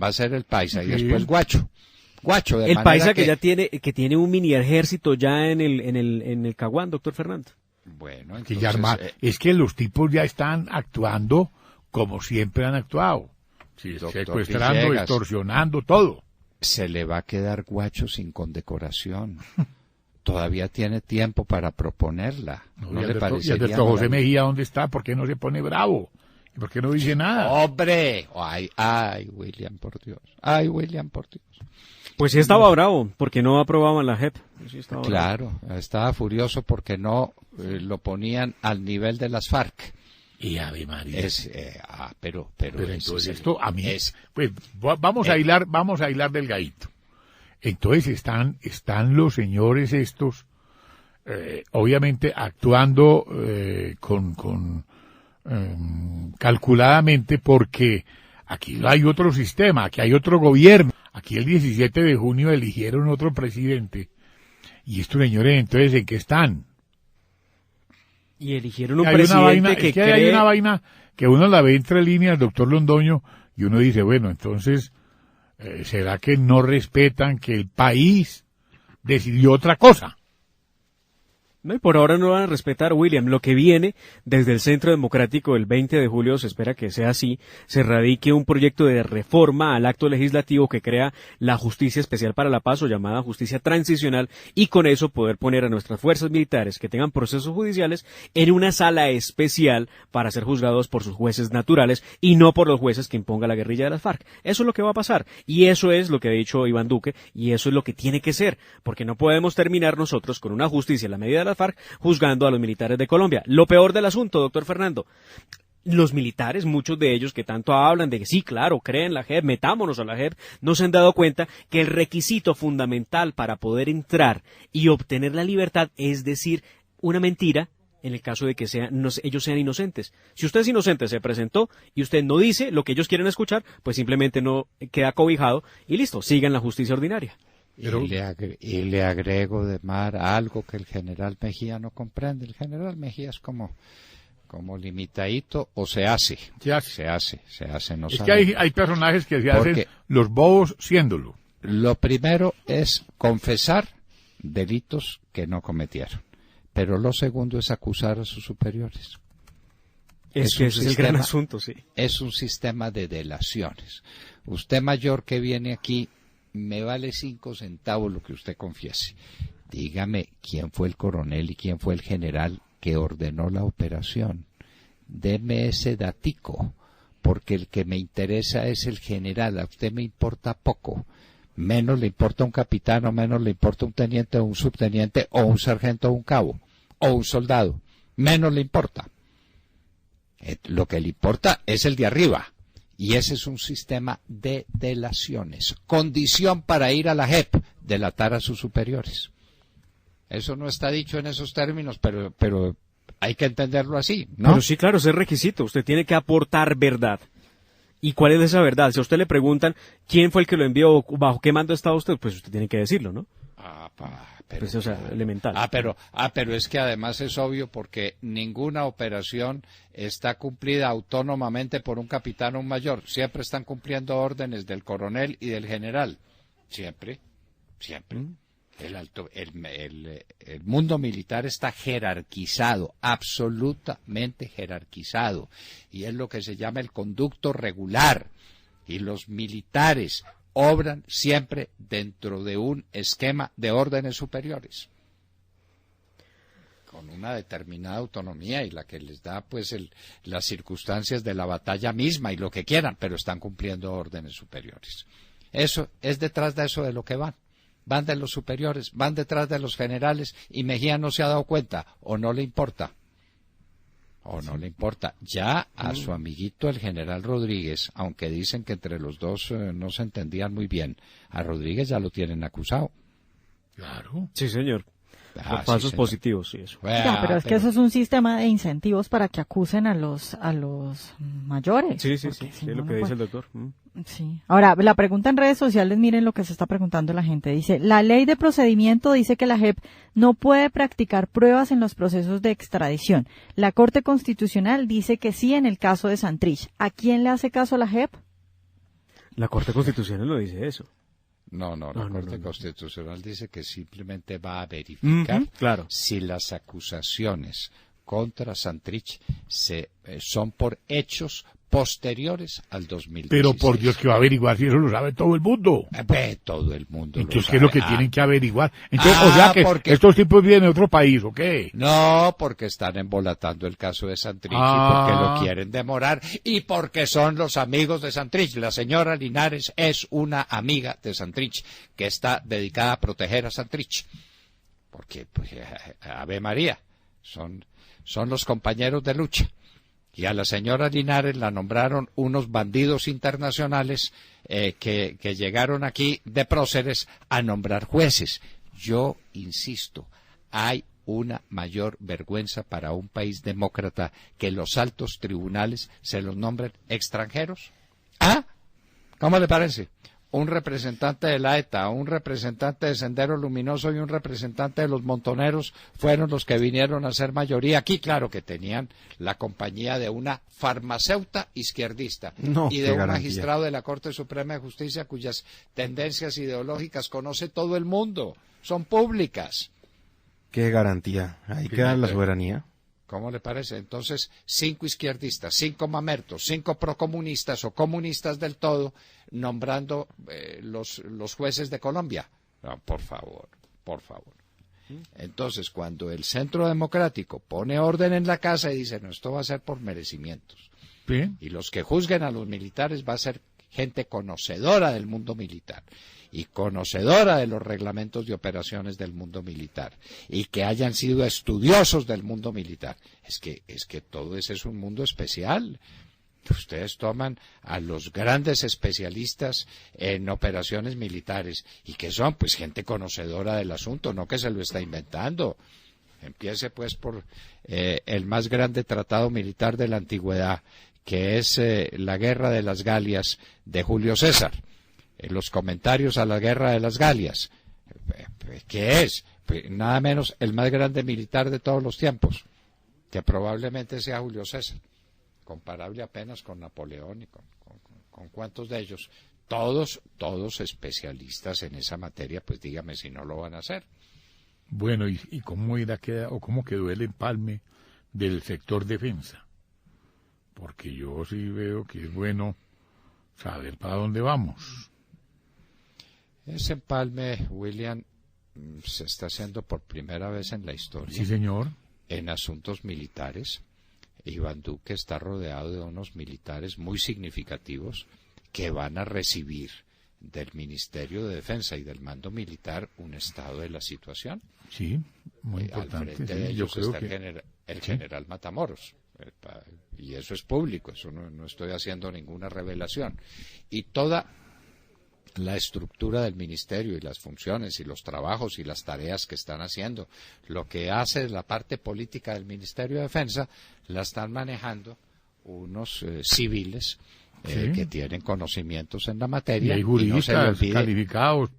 a ser el Paisa y después Guacho. El Paisa que ya tiene un mini ejército ya en el Caguán, doctor Fernando. Bueno, entonces, es que los tipos ya están actuando como siempre han actuado. Sí, secuestrando, Villegas, extorsionando, todo. Se le va a quedar Guacho sin condecoración. Todavía tiene tiempo para proponerla. ¿No le parece? Y el doctor José Mejía, ¿dónde está? ¿Por qué no se pone bravo? ¿Y por qué no dice nada? ¡Hombre! ¡Ay, William, por Dios! Pues sí estaba bravo, porque no aprobaban la JEP. Sí claro, estaba furioso porque no lo ponían al nivel de las FARC. Y Ave María. Pero entonces esto a mí es, pues vamos a hilar delgadito. Entonces están los señores estos obviamente actuando calculadamente, porque aquí hay otro sistema, aquí hay otro gobierno. Aquí el 17 de junio eligieron otro presidente. Y estos señores, entonces, ¿en qué están? Y eligieron un presidente que hay una vaina que uno la ve entre líneas, doctor Londoño, y uno dice, bueno, entonces, ¿será que no respetan que el país decidió otra cosa? No, y por ahora no van a respetar, William. Lo que viene desde el Centro Democrático el 20 de julio, se espera que sea así, se radique un proyecto de reforma al acto legislativo que crea la Justicia Especial para la Paz, o llamada Justicia Transicional, y con eso poder poner a nuestras fuerzas militares que tengan procesos judiciales en una sala especial para ser juzgados por sus jueces naturales y no por los jueces que imponga la guerrilla de las FARC. Eso es lo que va a pasar, y eso es lo que ha dicho Iván Duque, y eso es lo que tiene que ser, porque no podemos terminar nosotros con una justicia a la medida de la FARC juzgando a los militares de Colombia. Lo peor del asunto, doctor Fernando, los militares, muchos de ellos que tanto hablan de que sí, claro, creen la JEP, metámonos a la JEP, no se han dado cuenta que el requisito fundamental para poder entrar y obtener la libertad es decir una mentira en el caso de que ellos sean inocentes. Si usted es inocente, se presentó y usted no dice lo que ellos quieren escuchar, pues simplemente no queda cobijado y listo, sigan la justicia ordinaria. Y le agrego de mar algo que el general Mejía no comprende. El general Mejía es como limitadito, o se hace, no es sabe. que hay personajes que se hacen los bobos siéndolo. Lo primero es confesar delitos que no cometieron, pero lo segundo es acusar a sus superiores. Ese es el gran asunto, sí. Es un sistema de delaciones. Usted mayor que viene aquí, me vale 5 centavos lo que usted confiese. Dígame quién fue el coronel y quién fue el general que ordenó la operación. Deme ese datico, porque el que me interesa es el general. A usted me importa poco. Menos le importa un capitán, o menos le importa un teniente o un subteniente o un sargento o un cabo o un soldado. Menos le importa. Lo que le importa es el de arriba. Y ese es un sistema de delaciones. Condición para ir a la JEP, delatar a sus superiores. Eso no está dicho en esos términos, pero hay que entenderlo así, ¿no? Pero sí, claro, ese es requisito. Usted tiene que aportar verdad. ¿Y cuál es esa verdad? Si a usted le preguntan quién fue el que lo envió, bajo qué mando estaba usted, pues usted tiene que decirlo, ¿no? Pero, pues, o sea, elemental. Pero es que además es obvio, porque ninguna operación está cumplida autónomamente por un capitán o un mayor. Siempre están cumpliendo órdenes del coronel y del general. Siempre. El mundo militar está jerarquizado, absolutamente jerarquizado, y es lo que se llama el conducto regular, y los militares obran siempre dentro de un esquema de órdenes superiores, con una determinada autonomía y la que les da pues las circunstancias de la batalla misma y lo que quieran, pero están cumpliendo órdenes superiores. Eso es detrás de eso de lo que van de los superiores, van detrás de los generales, y Mejía no se ha dado cuenta, o no le importa. Ya a su amiguito el general Rodríguez, aunque dicen que entre los dos no se entendían muy bien, a Rodríguez ya lo tienen acusado. Claro. Sí, señor. Por falsos positivos, sí, eso. Pero es que eso es un sistema de incentivos para que acusen a los mayores. Sí, es lo que dice el doctor. Sí. Ahora, la pregunta en redes sociales, miren lo que se está preguntando la gente. Dice, la ley de procedimiento dice que la JEP no puede practicar pruebas en los procesos de extradición. La Corte Constitucional dice que sí en el caso de Santrich. ¿A quién le hace caso la JEP? La Corte Constitucional no dice eso. No, la Corte Constitucional dice que simplemente va a verificar si las acusaciones contra Santrich son por hechos posteriores al 2016. Pero por Dios, que va a averiguar si eso lo sabe todo el mundo. Todo el mundo. Entonces, ¿qué es lo que tienen que averiguar? Entonces, o sea que estos tipos viven en otro país, ¿o qué? No, porque están embolatando el caso de Santrich, y porque lo quieren demorar, y porque son los amigos de Santrich. La señora Linares es una amiga de Santrich, que está dedicada a proteger a Santrich. Porque, pues, Ave María, son los compañeros de lucha. Y a la señora Linares la nombraron unos bandidos internacionales que llegaron aquí de próceres a nombrar jueces. Yo insisto, hay una mayor vergüenza para un país demócrata que los altos tribunales se los nombren extranjeros. ¿Cómo le parece? Un representante de la ETA, un representante de Sendero Luminoso y un representante de los Montoneros fueron los que vinieron a ser mayoría aquí. Claro que tenían la compañía de una farmacéutica izquierdista y de un magistrado de la Corte Suprema de Justicia cuyas tendencias ideológicas conoce todo el mundo, son públicas. Qué garantía. Ahí queda la soberanía. ¿Cómo le parece? Entonces, 5 izquierdistas, 5 mamertos, 5 procomunistas o comunistas del todo, nombrando los jueces de Colombia. No, por favor, por favor. Entonces, cuando el Centro Democrático pone orden en la casa y dice, no, esto va a ser por merecimientos. ¿Sí? Y los que juzguen a los militares va a ser gente conocedora del mundo militar y conocedora de los reglamentos de operaciones del mundo militar y que hayan sido estudiosos del mundo militar. Es que todo ese es un mundo especial. Ustedes toman a los grandes especialistas en operaciones militares y que son pues gente conocedora del asunto, no que se lo está inventando. Empiece pues por el más grande tratado militar de la antigüedad, que es la Guerra de las Galias de Julio César. Los comentarios a la Guerra de las Galias, ¿qué es? Pues nada menos el más grande militar de todos los tiempos, que probablemente sea Julio César, comparable apenas con Napoleón y con cuántos de ellos, todos especialistas en esa materia, pues dígame si no lo van a hacer. Bueno, ¿y cómo cómo quedó el empalme del sector defensa? Porque yo sí veo que es bueno saber para dónde vamos. Ese empalme, William, se está haciendo por primera vez en la historia. Sí, señor. En asuntos militares. Iván Duque está rodeado de unos militares muy significativos que van a recibir del Ministerio de Defensa y del mando militar un estado de la situación. Sí, muy importante. Al frente de ellos está el general Matamoros. Y eso es público, eso no estoy haciendo ninguna revelación. Y toda la estructura del ministerio y las funciones y los trabajos y las tareas que están haciendo, lo que hace la parte política del Ministerio de Defensa, la están manejando unos civiles que tienen conocimientos en la materia. Y hay juristas calificados,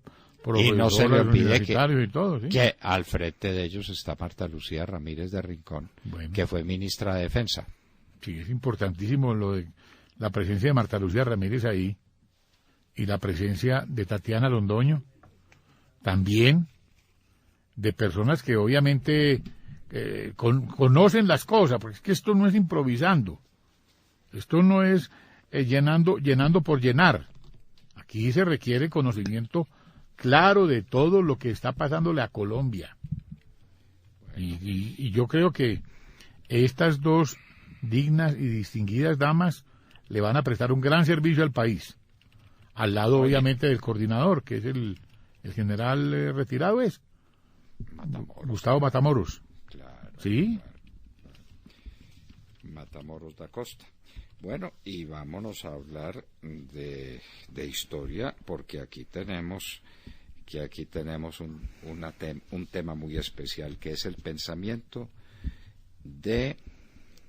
y no se le olvide todo, ¿sí? que al frente de ellos está Marta Lucía Ramírez de Rincón, que fue ministra de Defensa. Sí, es importantísimo lo de la presencia de Marta Lucía Ramírez ahí y la presencia de Tatiana Londoño, también de personas que obviamente conocen las cosas, porque es que esto no es improvisando, esto no es llenando por llenar. Aquí se requiere conocimiento claro de todo lo que está pasándole a Colombia. Y yo creo que estas dos dignas y distinguidas damas le van a prestar un gran servicio al país, al lado obviamente del coordinador, que es el general retirado, es Gustavo Matamoros. Claro, ¿sí? Claro. Matamoros da Costa. Bueno, y vámonos a hablar de historia, porque aquí tenemos un tema muy especial, que es el pensamiento de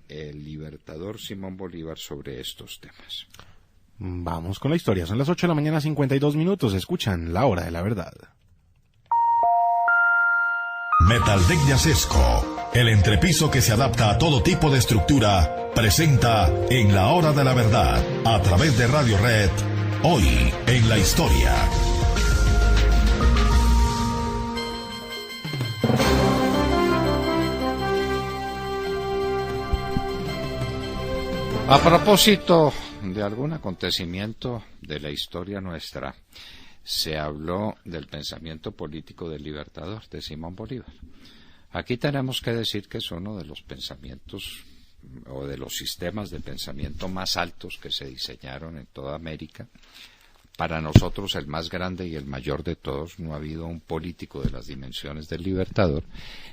el libertador Simón Bolívar sobre estos temas. Vamos con la historia. Son las 8:52 a.m. Escuchan La Hora de la Verdad. Metaldec de Acesco, el entrepiso que se adapta a todo tipo de estructura, presenta en La Hora de la Verdad, a través de Radio Red, hoy en la historia. A propósito de algún acontecimiento de la historia nuestra, se habló del pensamiento político del libertador, de Simón Bolívar. Aquí tenemos que decir que es uno de los pensamientos o de los sistemas de pensamiento más altos que se diseñaron en toda América. Para nosotros el más grande y el mayor de todos. No ha habido un político de las dimensiones del libertador,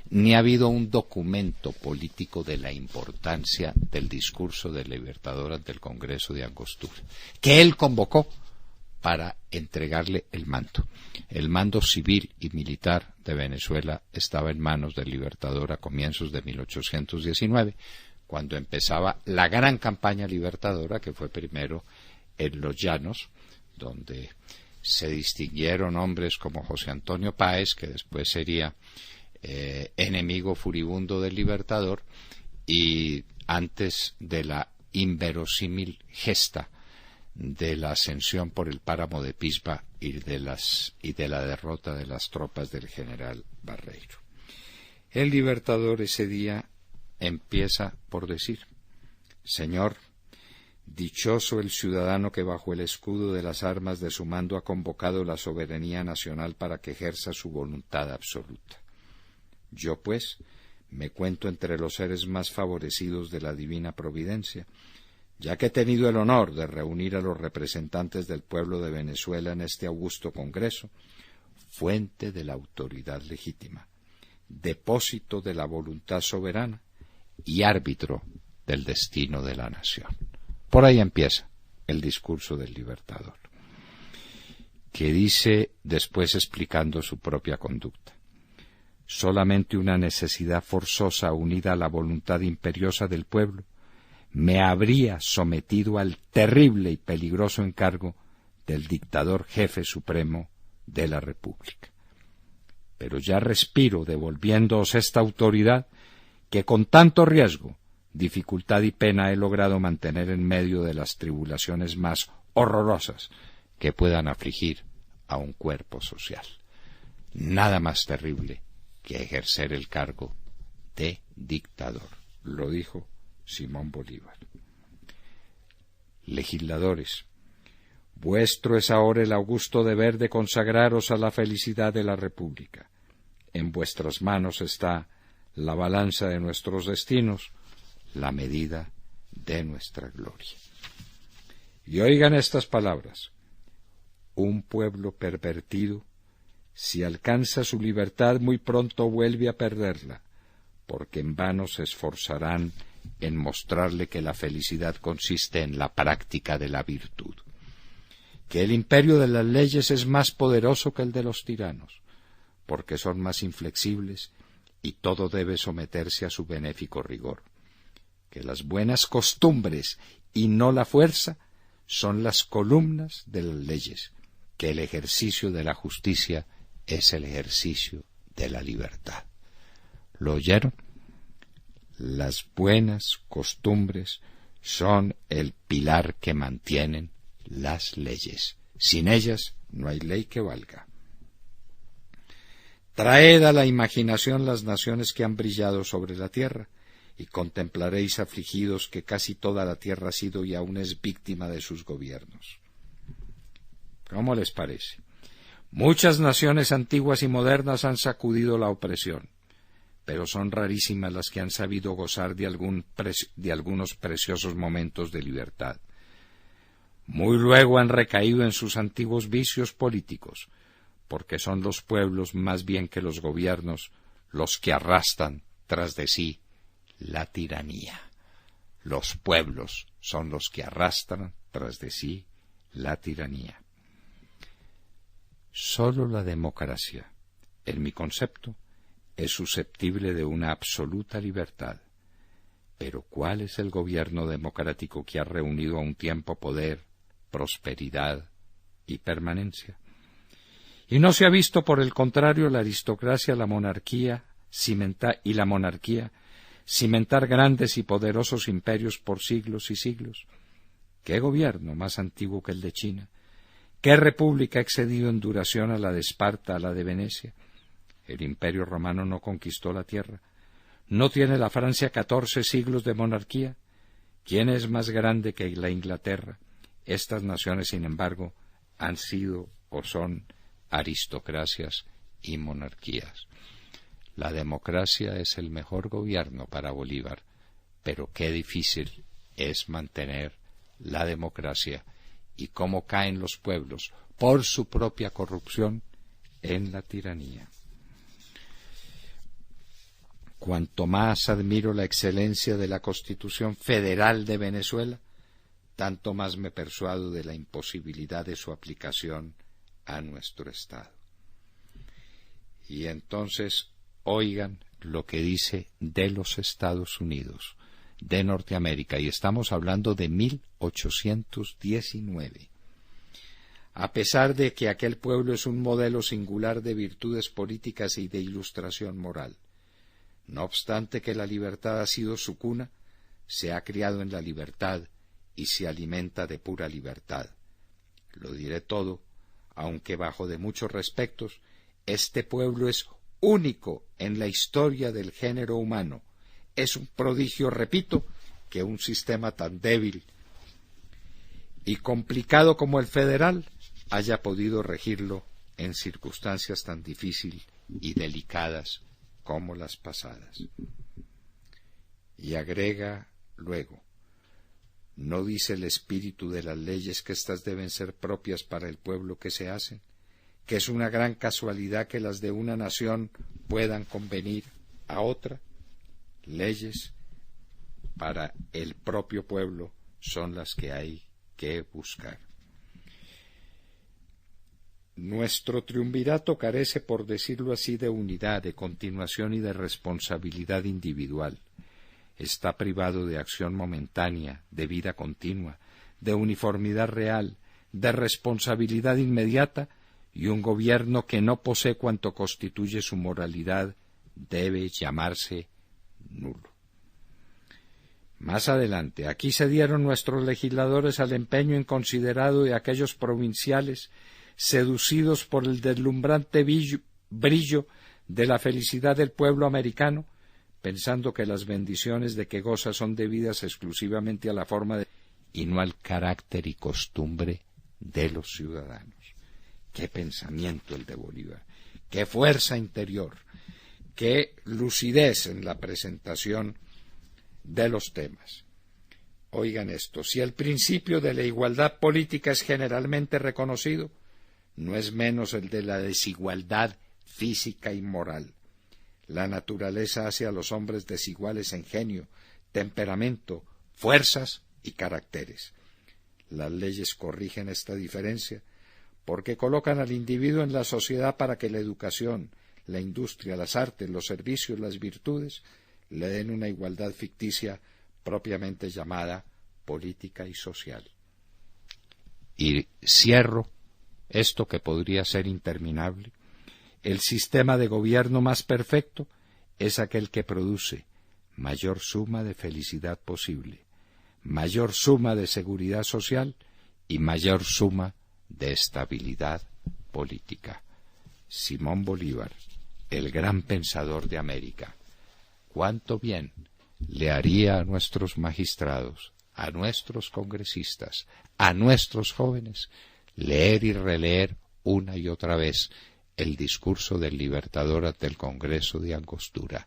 ni ha habido un documento político de la importancia del discurso del libertador ante el Congreso de Angostura, que él convocó para entregarle el mando. El mando civil y militar de Venezuela estaba en manos del libertador a comienzos de 1819, cuando empezaba la gran campaña libertadora, que fue primero en los llanos, donde se distinguieron hombres como José Antonio Páez, que después sería enemigo furibundo del libertador, y antes de la inverosímil gesta de la ascensión por el páramo de Pisba y de la derrota de las tropas del general Barreiro. El Libertador ese día empieza por decir: Señor, dichoso el ciudadano que bajo el escudo de las armas de su mando ha convocado la soberanía nacional para que ejerza su voluntad absoluta. Yo, pues, me cuento entre los seres más favorecidos de la divina providencia, ya que he tenido el honor de reunir a los representantes del pueblo de Venezuela en este augusto Congreso, fuente de la autoridad legítima, depósito de la voluntad soberana y árbitro del destino de la nación. Por ahí empieza el discurso del Libertador, que dice, después explicando su propia conducta: solamente una necesidad forzosa unida a la voluntad imperiosa del pueblo me habría sometido al terrible y peligroso encargo del dictador jefe supremo de la República. Pero ya respiro, devolviéndoos esta autoridad que con tanto riesgo, dificultad y pena he logrado mantener en medio de las tribulaciones más horrorosas que puedan afligir a un cuerpo social. Nada más terrible que ejercer el cargo de dictador, lo dijo Simón Bolívar. Legisladores, vuestro es ahora el augusto deber de consagraros a la felicidad de la República. En vuestras manos está la balanza de nuestros destinos, la medida de nuestra gloria. Y oigan estas palabras: un pueblo pervertido, si alcanza su libertad, muy pronto vuelve a perderla, porque en vano se esforzarán en mostrarle que la felicidad consiste en la práctica de la virtud, que el imperio de las leyes es más poderoso que el de los tiranos, porque son más inflexibles y todo debe someterse a su benéfico rigor, que las buenas costumbres y no la fuerza son las columnas de las leyes, que el ejercicio de la justicia es el ejercicio de la libertad. ¿Lo oyeron? Las buenas costumbres son el pilar que mantienen las leyes. Sin ellas no hay ley que valga. Traed a la imaginación las naciones que han brillado sobre la tierra, y contemplaréis afligidos que casi toda la tierra ha sido y aún es víctima de sus gobiernos. ¿Cómo les parece? Muchas naciones antiguas y modernas han sacudido la opresión, pero son rarísimas las que han sabido gozar de algunos preciosos momentos de libertad. Muy luego han recaído en sus antiguos vicios políticos, porque son los pueblos más bien que los gobiernos los que arrastran tras de sí la tiranía. Los pueblos son los que arrastran tras de sí la tiranía. Sólo la democracia, en mi concepto, es susceptible de una absoluta libertad. Pero ¿cuál es el gobierno democrático que ha reunido a un tiempo poder, prosperidad y permanencia? Y no se ha visto, por el contrario, la aristocracia, la monarquía cimentar grandes y poderosos imperios por siglos y siglos. ¿Qué gobierno más antiguo que el de China? ¿Qué república ha excedido en duración a la de Esparta, a la de Venecia? El imperio romano no conquistó la tierra. ¿No tiene la Francia 14 siglos de monarquía? ¿Quién es más grande que la Inglaterra? Estas naciones, sin embargo, han sido o son aristocracias y monarquías. La democracia es el mejor gobierno para Bolívar, pero qué difícil es mantener la democracia y cómo caen los pueblos por su propia corrupción en la tiranía. Cuanto más admiro la excelencia de la Constitución Federal de Venezuela, tanto más me persuado de la imposibilidad de su aplicación a nuestro Estado. Y entonces, oigan lo que dice de los Estados Unidos, de Norteamérica, y estamos hablando de 1819. A pesar de que aquel pueblo es un modelo singular de virtudes políticas y de ilustración moral, no obstante que la libertad ha sido su cuna, se ha criado en la libertad y se alimenta de pura libertad. Lo diré todo, aunque bajo de muchos respectos, este pueblo es único en la historia del género humano. Es un prodigio, repito, que un sistema tan débil y complicado como el federal haya podido regirlo en circunstancias tan difíciles y delicadas como las pasadas. Y agrega luego: ¿no dice el espíritu de las leyes que éstas deben ser propias para el pueblo que se hacen? ¿Que es una gran casualidad que las de una nación puedan convenir a otra? Leyes para el propio pueblo son las que hay que buscar. Nuestro triunvirato carece, por decirlo así, de unidad, de continuación y de responsabilidad individual. Está privado de acción momentánea, de vida continua, de uniformidad real, de responsabilidad inmediata, y un gobierno que no posee cuanto constituye su moralidad debe llamarse nulo. Más adelante, aquí se dieron nuestros legisladores al empeño inconsiderado de aquellos provinciales seducidos por el deslumbrante brillo de la felicidad del pueblo americano, pensando que las bendiciones de que goza son debidas exclusivamente a la forma y no al carácter y costumbre de los ciudadanos. Qué pensamiento el de Bolívar, qué fuerza interior, qué lucidez en la presentación de los temas. Oigan esto: si el principio de la igualdad política es generalmente reconocido, no es menos el de la desigualdad física y moral. La naturaleza hace a los hombres desiguales en genio, temperamento, fuerzas y caracteres. Las leyes corrigen esta diferencia porque colocan al individuo en la sociedad para que la educación, la industria, las artes, los servicios, las virtudes le den una igualdad ficticia propiamente llamada política y social. Y cierro esto que podría ser interminable: el sistema de gobierno más perfecto es aquel que produce mayor suma de felicidad posible, mayor suma de seguridad social y mayor suma de estabilidad política. Simón Bolívar, el gran pensador de América. Cuánto bien le haría a nuestros magistrados, a nuestros congresistas, a nuestros jóvenes, leer y releer una y otra vez el discurso del Libertador ante el Congreso de Angostura.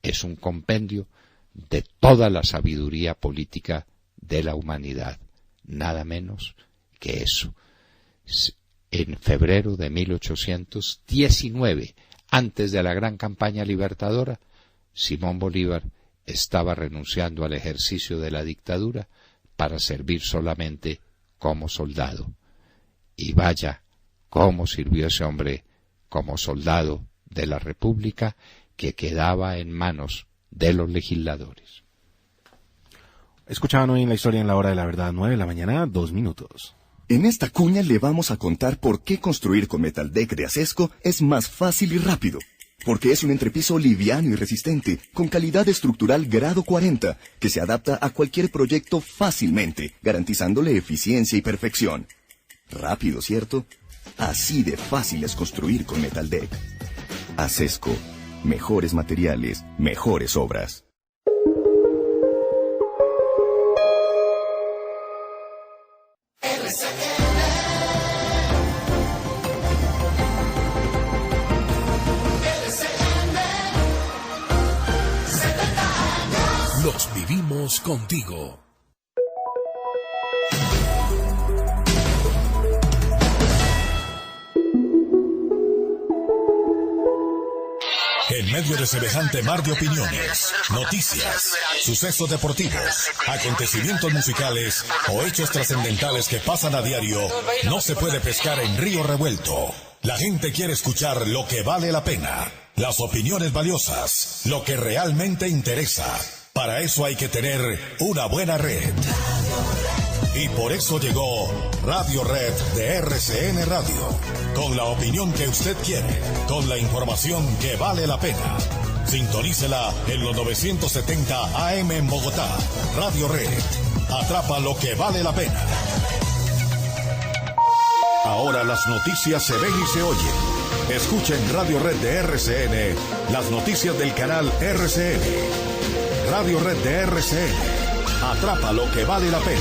Es un compendio de toda la sabiduría política de la humanidad, nada menos que eso. En febrero de 1819, antes de la gran campaña libertadora, Simón Bolívar estaba renunciando al ejercicio de la dictadura para servir solamente como soldado. Y vaya cómo sirvió ese hombre como soldado de la República, que quedaba en manos de los legisladores. Escuchaban hoy en la historia en la hora de la verdad, 9 de la mañana, 2 minutos. En esta cuña le vamos a contar por qué construir con Metaldeck de Acesco es más fácil y rápido. Porque es un entrepiso liviano y resistente, con calidad estructural grado 40, que se adapta a cualquier proyecto fácilmente, garantizándole eficiencia y perfección. Rápido, ¿cierto? Así de fácil es construir con Metaldeck. Acesco. Mejores materiales, mejores obras. Los vivimos contigo. En medio de semejante mar de opiniones, noticias, sucesos deportivos, acontecimientos musicales o hechos trascendentales que pasan a diario, no se puede pescar en río revuelto. La gente quiere escuchar lo que vale la pena, las opiniones valiosas, lo que realmente interesa. Para eso hay que tener una buena red. Y por eso llegó Radio Red de RCN Radio. Con la opinión que usted quiere, con la información que vale la pena. Sintonícela en los 970 AM en Bogotá. Radio Red. Atrapa lo que vale la pena. Ahora Ahora las noticias se ven y se oyen. Escucha en Radio Red de RCN las noticias del canal RCN. Radio Red de RCN. Atrapa lo que vale la pena.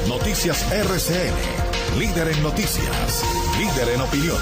Noticias RCN. Líder en noticias. Líder en opinión.